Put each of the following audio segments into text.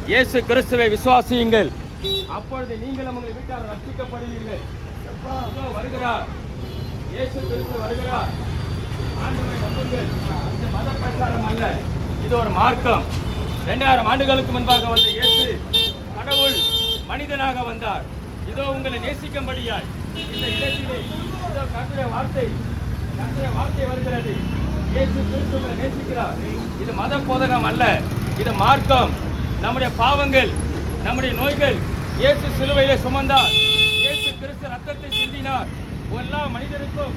இயேசு கிறிஸ்துவை விசுவாசியுங்கள், அப்பொழுது நீங்களும் உங்கள் வீட்டார் ரட்சிக்கப்படுவீர்கள். வருகிறார், இயேசு கிறிஸ்து வருகிறார். ஆண்டவரை நம்புங்கள். இது மத பிரச்சாரம் அல்ல, இது ஒரு மார்க்கம். 2000 ஆண்டுகளுக்கு முன்பாக வந்த இயேசு கடவுள் மனிதனாக வந்தார். இதோ உங்களை நேசிக்கும்படியாய் இந்த இடத்திலே இதோ கர்த்தருடைய வார்த்தை வருகிறது. இயேசு கிறிஸ்து உங்களை நேசிக்கிறார். இது மத போதகம் அல்ல, இது மார்க்கம். நம்முடைய பாவங்கள், நம்முடைய நோய்கள் இயேசு சிலுவையிலே சுமந்தார். இயேசு கிறிஸ்து ரத்தத்தை சிந்தினார். எல்லா மனிதருக்கும்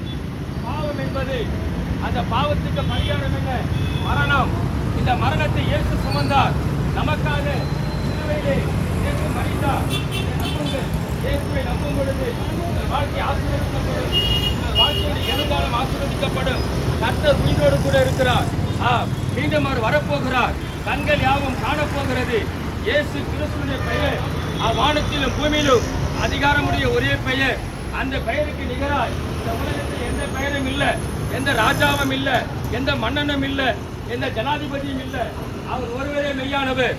பாவம் என்பது, அந்த பாவத்துக்கு பரிகாரம் என்ன? மரணம். இந்த மரணத்தை இயேசு சுமந்தார் நமக்காக. சிலுவையிலே இயேசு மரித்தார். இயேசுவை நம்பும் பொழுது உங்கள் வாழ்க்கை ஆசீர்வதிக்கப்படும். உங்கள் வாழ்க்கையோட எதிர்காலம் ஆசீர்வதிக்கப்படும். கர்த்தர் உயிரோடு கூட இருக்கிறார். மீண்டும் அவர் வரப்போகிறார். கண்கள் யாவும் காணப்போகிறது. இயேசு கிறிஸ்துவின் பெயர் வானத்திலும் பூமியிலும் அதிகாரமுடைய ஒரே பெயர். அந்த பெயருக்கு நிகராய் இந்த உலகத்தில் எந்த பெயரும் இல்லை, எந்த ராஜாவும் இல்லை, எந்த மன்னனும் இல்லை, எந்த ஜனாதிபதியும் இல்லை. அவர் ஒருவரே மெய்யானவர்.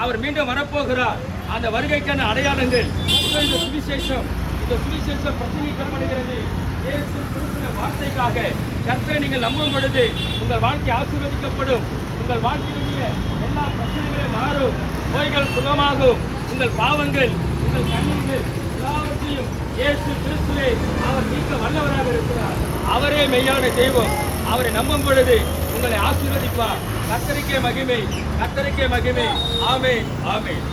அவர் மீண்டும் வரப்போகிறார். அந்த வருகைக்கான அடையாளங்கள் இந்த சுவிசேஷம் பிரசங்கிக்கப்படுகிறது. இயேசு கிறிஸ்துவின் வார்த்தைக்காக கர்த்தரை நீங்கள் நம்பும் பொழுது உங்கள் வாழ்க்கை ஆசீர்வதிக்கப்படும். உங்கள் வாழ்க்கையிலுடைய எல்லா பிரச்சனைகளும் மாறும். நோய்கள் சுகமாகும். உங்கள் பாவங்கள், உங்கள் கண்ணீர்கள் எல்லாவற்றையும் இயேசு கிறிஸ்துவே அவர் நீக்க வல்லவராக இருக்கிறார். அவரே மெய்யான தெய்வம். அவரை நம்பும் பொழுது உங்களை ஆசீர்வதிப்பார். கர்த்தருக்கே மகிமை, கர்த்தருக்கே மகிமை. ஆமென், ஆமென்.